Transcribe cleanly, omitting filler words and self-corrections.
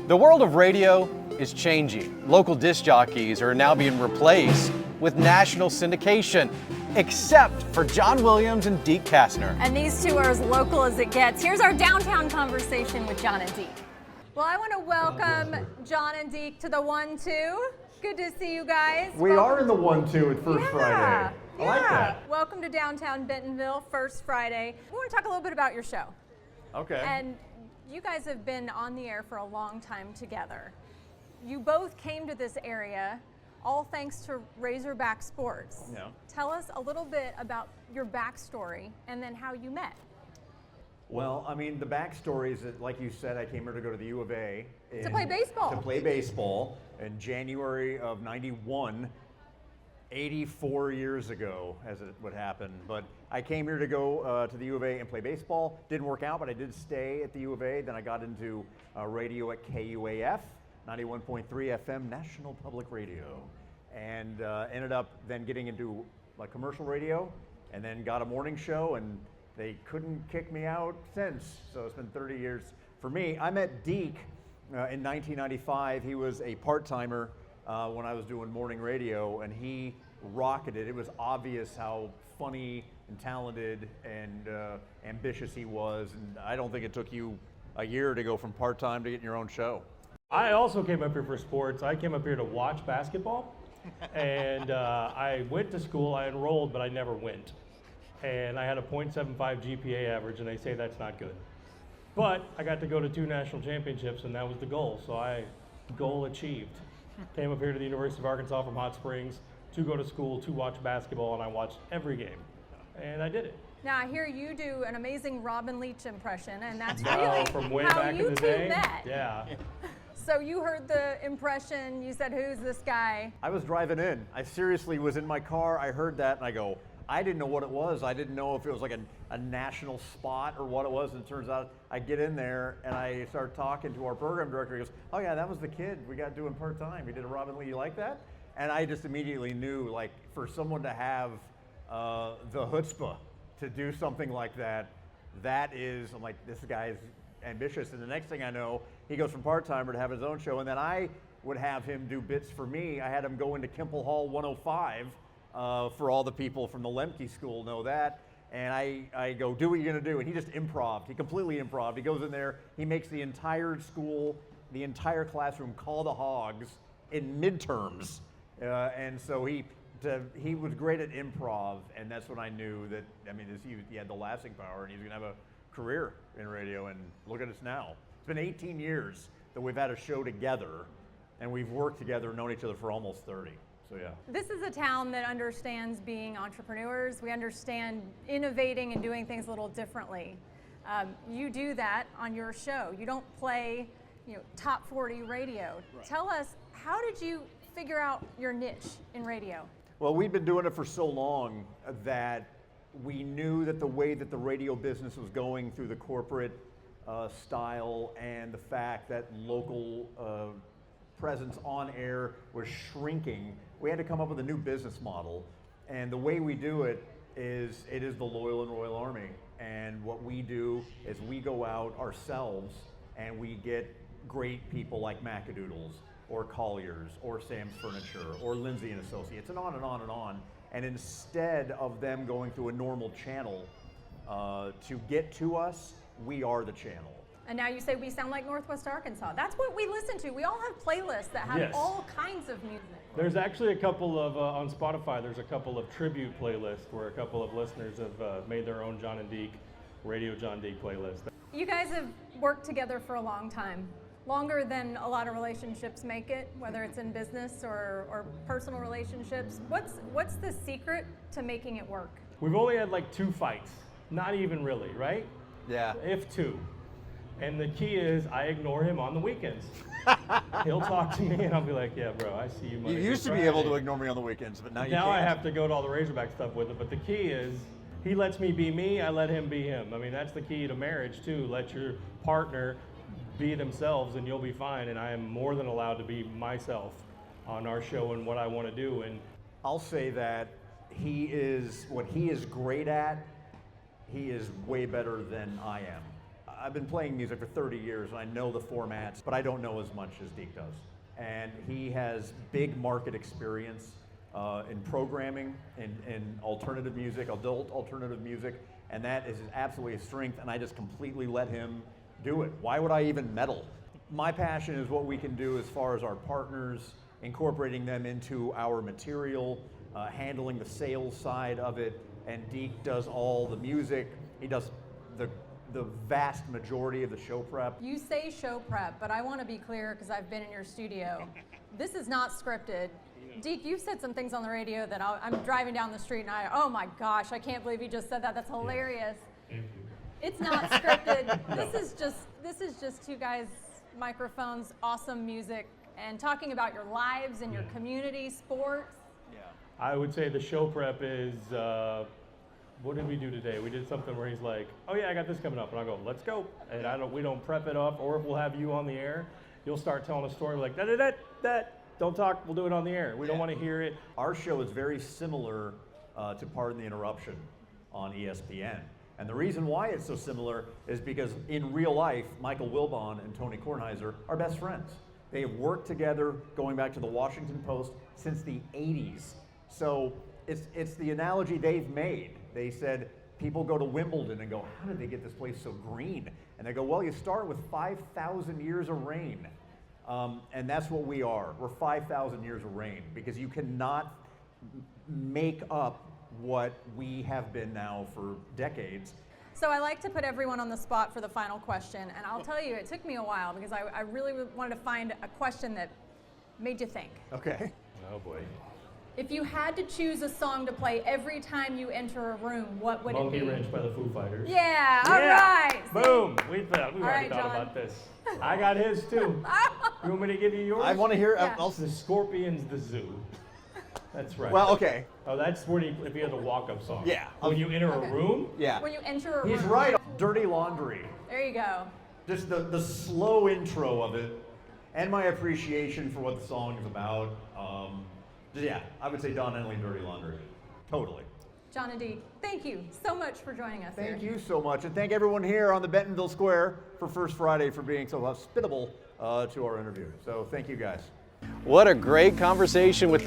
The world of radio is changing. Local disc jockeys are now being replaced with national syndication, except for John Williams and Deek Kastner. And these two are as local as it gets. Here's our downtown conversation with Jon and Deek. Well, I want to welcome Jon and Deek to the 1-2. Good to see you guys. We are in the 1-2 at First Friday. I like that. Welcome to downtown Bentonville, First Friday. We want to talk a little bit about your show. Okay. And you guys have been on the air for a long time together. You both came to this area all thanks to Razorback Sports. Yeah. Tell us a little bit about your backstory and then how you met. Well, I mean, the backstory is that, like you said, I came here to go to the U of A. To play baseball. To play baseball in January of '91, 84 years ago, as it would happen. But I came here to go to the U of A and play baseball. Didn't work out, but I did stay at the U of A. Then I got into radio at KUAF, 91.3 FM, National Public Radio. And ended up then getting into like commercial radio, and then got a morning show, and they couldn't kick me out since. So it's been 30 years for me. I met Deek in 1995. He was a part-timer when I was doing morning radio, and he rocketed. It was obvious how funny and talented and ambitious he was, and I don't think it took you a year to go from part-time to getting your own show. I also came up here for sports. I came up here to watch basketball, and I went to school. I enrolled, but I never went. And I had a .75 GPA average, and they say that's not good. But I got to go to 2 national championships, and that was the goal. So goal achieved. Came up here to the University of Arkansas from Hot Springs to go to school, to watch basketball, and I watched every game. And I did it. Now I hear you do an amazing Robin Leach impression, and that's really from way how back you in the two day. met. Yeah. So you heard the impression, you said, who's this guy? I was driving in. I seriously was in my car. I heard that, and I go, I didn't know what it was. I didn't know if it was like a national spot or what it was. And it turns out I get in there and I start talking to our program director. He goes, oh yeah, that was the kid we got doing part-time. He did a Robin Lee. You like that? And I just immediately knew, like, for someone to have the chutzpah to do something like that, I'm like, this guy's ambitious. And the next thing I know, he goes from part-timer to have his own show. And then I would have him do bits for me. I had him go into Kimple Hall 105. For all the people from the Lemke School know that. And I go, do what you're gonna do. And he just improv'd. He completely improv'd. He goes in there, he makes the entire school, the entire classroom call the hogs in midterms. And so he was great at improv, and that's when I knew that, I mean, he had the lasting power, and he's gonna have a career in radio, and look at us now. It's been 18 years that we've had a show together, and we've worked together, known each other for almost 30. So yeah. This is a town that understands being entrepreneurs. We understand innovating and doing things a little differently. You do that on your show. You don't play, top 40 radio. Right. Tell us, how did you figure out your niche in radio? Well, we've been doing it for so long that we knew that the way that the radio business was going through the corporate style, and the fact that local presence on air was shrinking, we had to come up with a new business model. And the way we do it is the Loyal and Royal Army. And what we do is we go out ourselves and we get great people like Macadoodles or Collier's or Sam's Furniture or Lindsay and Associates, and on and on and on. And instead of them going through a normal channel to get to us, we are the channel. And now you say we sound like Northwest Arkansas. That's what we listen to. We all have playlists that have all kinds of music. There's actually a couple of, on Spotify, there's a couple of tribute playlists where a couple of listeners have made their own Jon and Deek, Radio Jon Deek playlist. You guys have worked together for a long time. Longer than a lot of relationships make it, whether it's in business or personal relationships. What's the secret to making it work? We've only had like 2 fights. Not even really, right? Yeah. If 2. And the key is I ignore him on the weekends. He'll talk to me and I'll be like, yeah, bro, I see you Monday. You used to be able to ignore me on the weekends, but now you can't. Now I have to go to all the Razorback stuff with him. But the key is he lets me be me, I let him be him. I mean, that's the key to marriage too. Let your partner be themselves and you'll be fine. And I am more than allowed to be myself on our show and what I want to do. And I'll say that what he is great at, he is way better than I am. I've been playing music for 30 years and I know the formats, but I don't know as much as Deek does. And he has big market experience in programming, in alternative music, adult alternative music, and that is absolutely a strength, and I just completely let him do it. Why would I even meddle? My passion is what we can do as far as our partners, incorporating them into our material, handling the sales side of it, and Deek does all the music. He does the vast majority of the show prep. You say show prep, but I want to be clear because I've been in your studio. This is not scripted. Deek, you've said some things on the radio that I'm driving down the street and oh my gosh, I can't believe you just said that. That's hilarious. Thank you. It's not scripted. This is just two guys, microphones, awesome music, and talking about your lives and your community, sports. Yeah. I would say the show prep is, what did we do today? We did something where he's like, oh yeah, I got this coming up, and I go, let's go. And we don't prep it up, or if we'll have you on the air, you'll start telling a story like that. Don't talk, we'll do it on the air. We don't want to hear it. Our show is very similar to Pardon the Interruption on ESPN. And the reason why it's so similar is because in real life, Michael Wilbon and Tony Kornheiser are best friends. They have worked together going back to the Washington Post since the 80s. So it's the analogy they've made. They said people go to Wimbledon and go, how did they get this place so green? And they go, well, you start with 5,000 years of rain. And that's what we are. We're 5,000 years of rain, because you cannot make up what we have been now for decades. So I like to put everyone on the spot for the final question, and I'll tell you, it took me a while because I really wanted to find a question that made you think. Okay. Oh boy. If you had to choose a song to play every time you enter a room, what would Monkey it be? Wrench by the Foo Fighters. Yeah, all right. See? Boom. We've already right, thought Jon. about this. I got his too. You want me to give you yours? I want to hear. Yeah. The Scorpions, the Zoo. That's right. Well, okay. Oh, that's when if he has a walk-up song. Yeah. When you enter Okay. a room. Yeah. When you enter a room. He's right. Dirty Laundry. There you go. Just the slow intro of it, and my appreciation for what the song is about. Yeah, I would say Don Henley, Dirty Laundry. Totally. Jon and Deek, thank you so much for joining us Thank here. you so much, and thank everyone here on the Bentonville Square for First Friday for being so hospitable to our interview. So thank you guys. What a great conversation with